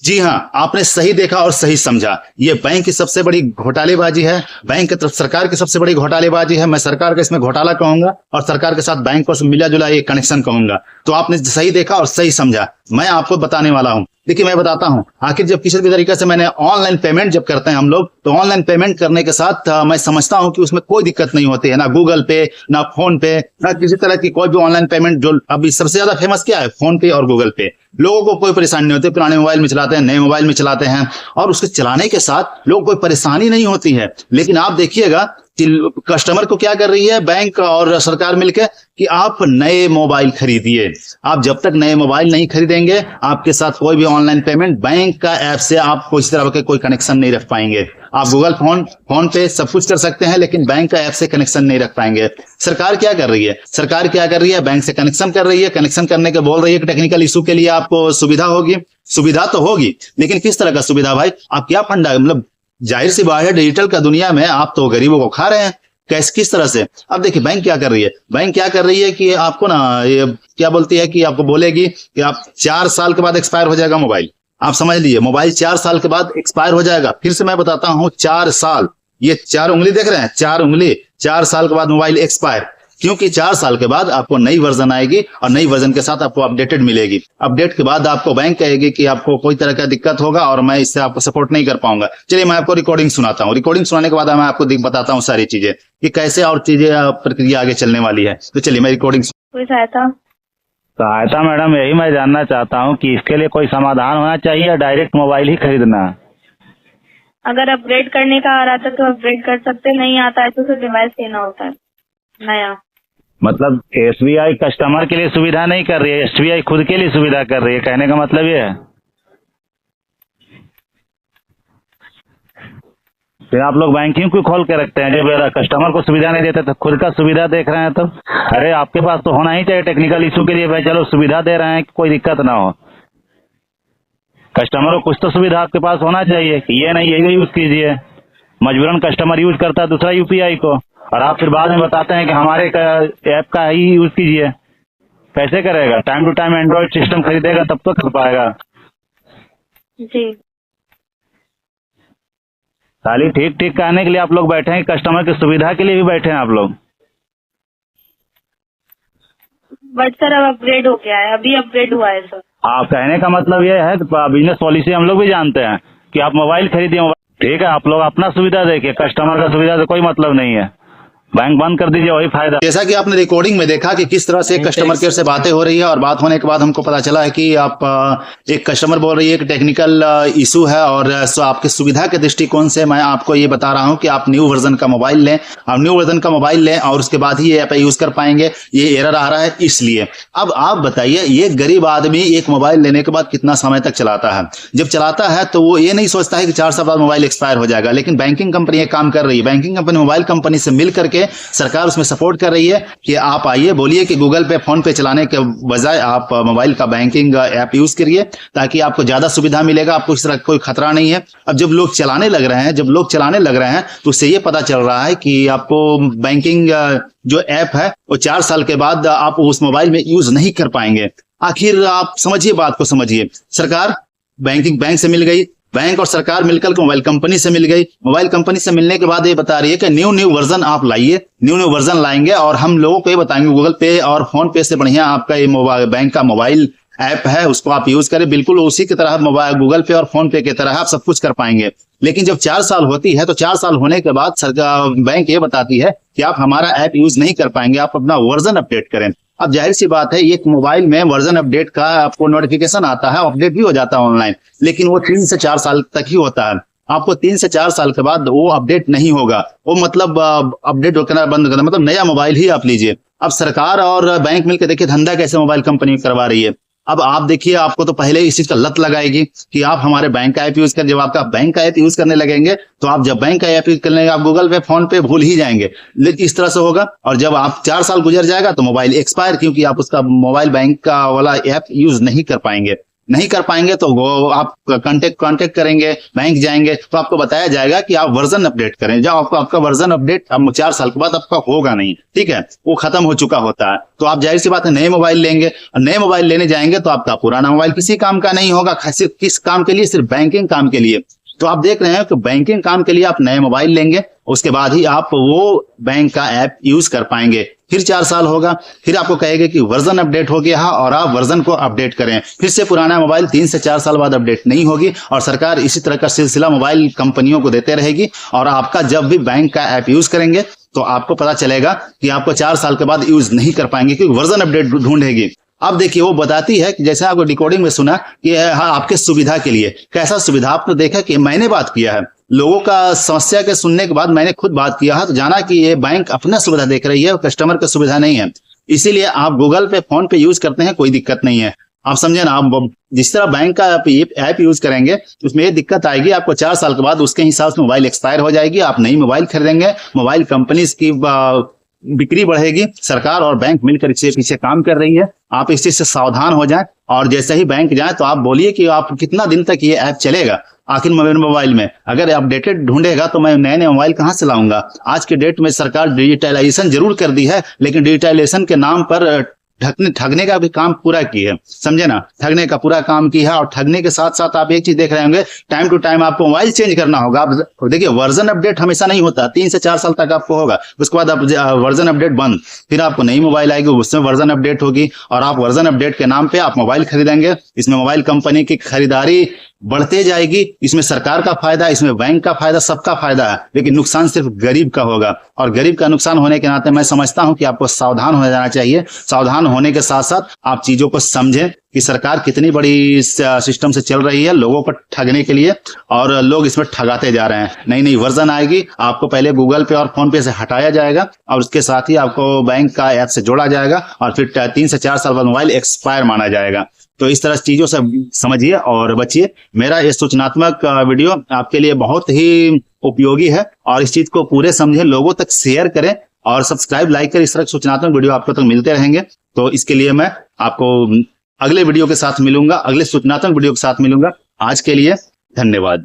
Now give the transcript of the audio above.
जी हाँ, आपने सही देखा और सही समझा। ये बैंक की सबसे बड़ी घोटालेबाजी है। बैंक की तरफ सरकार की सबसे बड़ी घोटालेबाजी है। मैं सरकार का इसमें घोटाला कहूंगा और सरकार के साथ बैंक को मिला जुला ये कनेक्शन कहूंगा। तो आपने सही देखा और सही समझा। मैं आपको बताने वाला हूँ। देखिए, मैं बताता हूँ। आखिर जब किसी भी तरीके से मैंने ऑनलाइन पेमेंट जब करते हैं हम लोग, तो ऑनलाइन पेमेंट करने के साथ मैं समझता हूँ कि उसमें कोई दिक्कत नहीं होती है, ना गूगल पे, ना फोन पे, ना किसी तरह की कोई भी ऑनलाइन पेमेंट। जो अभी सबसे ज्यादा फेमस क्या है, फोन पे और गूगल पे। लोगों को कोई परेशानी नहीं होती, पुराने मोबाइल में चलाते हैं, नए मोबाइल में चलाते हैं, और उसके चलाने के साथ लोगों को कोई परेशानी नहीं होती है। लेकिन आप देखिएगा कि कस्टमर को क्या कर रही है बैंक और सरकार मिलकर, कि आप नए मोबाइल खरीदिए। आप जब तक नए मोबाइल नहीं खरीदेंगे, आपके साथ कोई भी ऑनलाइन पेमेंट बैंक का ऐप से आप इस तरह के कोई कनेक्शन नहीं रख पाएंगे। आप गूगल फोन पे सब कुछ कर सकते हैं, लेकिन बैंक का ऐप से कनेक्शन नहीं रख पाएंगे। सरकार क्या कर रही है? सरकार क्या कर रही है? बैंक से कनेक्शन कर रही है। कनेक्शन करने के बोल रही है कि टेक्निकल इशू के लिए आपको सुविधा होगी। सुविधा तो होगी, लेकिन किस तरह का सुविधा भाई? आप क्या फंडा, मतलब जाहिर सी बात है, डिजिटल का दुनिया में आप तो गरीबों को खा रहे हैं। कैसे, किस तरह से? अब देखिए, बैंक क्या कर रही है? बैंक क्या कर रही है कि आपको ना, ये क्या बोलती है कि आपको बोलेगी कि आप 4 साल के बाद एक्सपायर हो जाएगा मोबाइल। आप समझ लीजिए, मोबाइल 4 साल के बाद एक्सपायर हो जाएगा। फिर से मैं बताता हूँ, 4 साल, ये 4 उंगली देख रहे हैं, 4 उंगली, 4 साल के बाद मोबाइल एक्सपायर। क्योंकि 4 साल के बाद आपको नई वर्जन आएगी और नई वर्जन के साथ आपको अपडेटेड मिलेगी। अपडेट के बाद आपको बैंक कहेगी कि आपको कोई तरह का दिक्कत होगा और मैं इससे आपको सपोर्ट नहीं कर पाऊंगा। चलिए, मैं आपको रिकॉर्डिंग सुनाता हूँ। रिकॉर्डिंग सुनाने के बाद मैं आपको बताता हूँ सारी चीजें कि कैसे और चीजें प्रक्रिया आगे चलने वाली है। तो चलिए, मैं रिकॉर्डिंग। कोई सहायता? सहायता मैडम, यही मैं जानना चाहता हूँ कि इसके लिए कोई समाधान होना चाहिए या डायरेक्ट मोबाइल ही खरीदना? अगर अपग्रेड करने का आ रहा था तो अपग्रेड कर सकते, नहीं आता है तो फिर डिवाइस लेना होता है नया। मतलब एसबीआई कस्टमर के लिए सुविधा नहीं कर रही है, एसबीआई खुद के लिए सुविधा कर रही है, कहने का मतलब ये है? फिर आप लोग बैंकिंग क्यों खोल के रखते हैं जब कस्टमर को सुविधा नहीं देते? तो खुद का सुविधा देख रहे हैं तो अरे आपके पास तो होना ही चाहिए टेक्निकल इशू के लिए। भाई चलो, सुविधा दे रहे हैं कि कोई दिक्कत ना हो, कस्टमर को कुछ तो सुविधा आपके पास होना चाहिए कि ये नहीं ये यूज कीजिए। मजबूरन कस्टमर यूज करता है दूसरा यूपीआई को, और आप फिर बाद में बताते हैं कि हमारे ऐप का ही यूज कीजिए। कैसे करेगा? Time to time Android system खरीदेगा तब तो कर पाएगा। जी, खाली ठीक ठीक कहने के लिए आप लोग बैठे हैं, कस्टमर की सुविधा के लिए भी बैठे हैं आप लोग? बट सर अब अपग्रेड हो गया है, अभी अपग्रेड हुआ है सर। आप कहने का मतलब ये है, बिजनेस पॉलिसी हम लोग भी जानते हैं कि आप मोबाइल खरीदिए। ठीक है, आप लोग अपना सुविधा देखिए, कस्टमर का सुविधा से कोई मतलब नहीं है। बैंक बंद कर दीजिए, वही फायदा। जैसा कि आपने रिकॉर्डिंग में देखा कि किस तरह से कस्टमर केयर से बातें हो रही है, और बात होने के बाद हमको पता चला है कि आप एक कस्टमर बोल रही है कि टेक्निकल इशू है, और आपकी सुविधा के दृष्टिकोण से मैं आपको ये बता रहा हूं कि आप न्यू वर्जन का मोबाइल लें। आप न्यू वर्जन का मोबाइल लें और उसके बाद ही ये ऐप यूज कर पाएंगे। ये एरर आ रहा है इसलिए। अब आप बताइए, ये गरीब आदमी एक मोबाइल लेने के बाद कितना समय तक चलाता है? जब चलाता है तो वो ये नहीं सोचता है कि 4 साल बाद मोबाइल एक्सपायर हो जाएगा। लेकिन बैंकिंग कंपनी एक काम कर रही है, बैंकिंग कंपनी मोबाइल कंपनी से मिल करके सरकार उसमें सपोर्ट कर रही है कि आप आइए, बोलिए कि गूगल पे, फोन पे चलाने के बजाय आप मोबाइल का बैंकिंग ऐप यूज करिए, ताकि आपको ज्यादा सुविधा मिलेगा, आपको इस तरह कोई खतरा नहीं है। अब जब लोग चलाने लग रहे हैं, तो उससे ये पता चल रहा है कि आपको बैंकिंग जो ऐप है वो 4 साल के बाद आप उस मोबाइल में यूज नहीं कर पाएंगे। आखिर आप समझिए, बात को समझिए। सरकार बैंक से मिल गई, बैंक और सरकार मिलकर मोबाइल कंपनी से मिल गई। मोबाइल कंपनी से मिलने के बाद ये बता रही है कि न्यू वर्जन आप लाइए, न्यू वर्जन लाएंगे और हम लोगों को ये बताएंगे गूगल पे और फोन पे से बढ़िया आपका ये मोबाइल बैंक का मोबाइल ऐप है, उसको आप यूज करें। बिल्कुल उसी की तरह मोबाइल गूगल पे और फोन पे की तरह आप सब कुछ कर पाएंगे। लेकिन जब 4 साल होती है, तो 4 साल होने के बाद सरकार, बैंक ये बताती है कि आप हमारा ऐप यूज नहीं कर पाएंगे, आप अपना वर्जन अपडेट करें। अब जाहिर सी बात है, एक मोबाइल में वर्जन अपडेट का आपको नोटिफिकेशन आता है, अपडेट भी हो जाता है ऑनलाइन, लेकिन वो 3 से 4 साल तक ही होता है। आपको 3 से 4 साल के बाद वो अपडेट नहीं होगा। वो मतलब अपडेट करना बंद करना, मतलब नया मोबाइल ही आप लीजिए। अब सरकार और बैंक मिलकर देखिए धंधा कैसे मोबाइल कंपनी करवा रही है। अब आप देखिए, आपको तो पहले इस चीज का लत लगाएगी कि आप हमारे बैंक का ऐप यूज कर। जब आपका बैंक का ऐप यूज करने लगेंगे, तो आप जब बैंक का ऐप यूज करने लगेंगे, आप गूगल पे, फोन पे भूल ही जाएंगे। लेकिन इस तरह से होगा, और जब आप 4 साल गुजर जाएगा तो मोबाइल एक्सपायर, क्योंकि आप उसका मोबाइल बैंक का वाला ऐप यूज नहीं कर पाएंगे। नहीं कर पाएंगे तो वो आप कांटेक्ट करेंगे, बैंक जाएंगे तो आपको बताया जाएगा कि आप वर्जन अपडेट करें। जब आपका वर्जन अपडेट अब 4 साल के बाद आपका होगा नहीं, ठीक है, वो खत्म हो चुका होता है, तो आप जाहिर सी बात है नए मोबाइल लेंगे, और नए मोबाइल लेने जाएंगे तो आपका पुराना मोबाइल किसी काम का नहीं होगा। सिर्फ किस काम के लिए? सिर्फ बैंकिंग काम के लिए। तो आप देख रहे हैं कि बैंकिंग काम के लिए आप नए मोबाइल लेंगे, उसके बाद ही आप वो बैंक का ऐप यूज कर पाएंगे। फिर 4 साल होगा, फिर आपको कहेगा कि वर्जन अपडेट हो गया है और आप वर्जन को अपडेट करें। फिर से पुराना मोबाइल 3 से 4 साल बाद अपडेट नहीं होगी, और सरकार इसी तरह का सिलसिला मोबाइल कंपनियों को देते रहेगी। और आपका जब भी बैंक का ऐप यूज करेंगे तो आपको पता चलेगा कि आपको 4 साल के बाद यूज नहीं कर पाएंगे, क्योंकि वर्जन अपडेट ढूंढेगी। अब देखिए वो बताती है कि जैसे आपको डिकोडिंग में सुना कि हाँ आपके सुविधा के लिए, कैसा सुविधा? आपने देखा कि मैंने बात किया है, लोगों का समस्या के सुनने के बाद मैंने खुद बात किया है, तो जाना कि ये बैंक अपना सुविधा देख रही है और कस्टमर का सुविधा नहीं है। इसीलिए आप गूगल पे, फोन पे यूज करते हैं, कोई दिक्कत नहीं है। आप समझे ना, आप जिस तरह बैंक का ऐप यूज करेंगे उसमें ये दिक्कत आएगी, आपको 4 साल के बाद उसके हिसाब से मोबाइल एक्सपायर हो जाएगी, आप नई मोबाइल खरीदेंगे, मोबाइल कंपनी की बिक्री बढ़ेगी। सरकार और बैंक मिलकर इसके पीछे काम कर रही है, आप इस चीज से सावधान हो जाएं। और जैसे ही बैंक जाए तो आप बोलिए कि आप कितना दिन तक ये ऐप चलेगा आखिर मेरे मोबाइल में, अगर अपडेटेड ढूंढेगा तो मैं नए नए मोबाइल कहां से लाऊंगा। आज के डेट में सरकार डिजिटलाइजेशन जरूर कर दी है, लेकिन डिजिटलाइजेशन के नाम पर ठगने का भी काम पूरा की है, समझे ना, ठगने का पूरा काम की है। और ठगने के साथ साथ आप एक चीज देख रहे होंगे, टाइम टू टाइम आपको मोबाइल चेंज करना होगा। आप देखिए वर्जन अपडेट हमेशा नहीं होता, 3 से 4 साल तक आपको होगा, उसके बाद आप वर्जन अपडेट बंद, फिर आपको नई मोबाइल आएगी, उसमें वर्जन अपडेट होगी, और आप वर्जन अपडेट के नाम पे आप मोबाइल खरीदेंगे। इसमें मोबाइल कंपनी की खरीदारी बढ़ते जाएगी, इसमें सरकार का फायदा, इसमें बैंक का फायदा, सबका फायदा है, लेकिन नुकसान सिर्फ गरीब का होगा। और गरीब का नुकसान होने के नाते मैं समझता हूं कि आपको सावधान हो जाना चाहिए। सावधान होने के साथ साथ आप चीजों को समझें कि सरकार कितनी बड़ी सिस्टम से चल रही है लोगों को ठगने के लिए, और लोग इसमें ठगाते जा रहे हैं। नई नई वर्जन आएगी, आपको पहले गूगल पे और फोन पे से हटाया जाएगा, और उसके साथ ही आपको बैंक का ऐप से जोड़ा जाएगा, और फिर 3 से 4 साल बाद मोबाइल एक्सपायर माना जाएगा। तो इस तरह चीजों से समझिए और बचिए। मेरा ये सूचनात्मक वीडियो आपके लिए बहुत ही उपयोगी है, और इस चीज को पूरे समझें, लोगों तक शेयर करें और सब्सक्राइब, लाइक करें। इस तरह सूचनात्मक वीडियो आपको तक मिलते रहेंगे। तो इसके लिए मैं आपको अगले वीडियो के साथ मिलूंगा, अगले सूचनात्मक वीडियो के साथ मिलूंगा। आज के लिए धन्यवाद।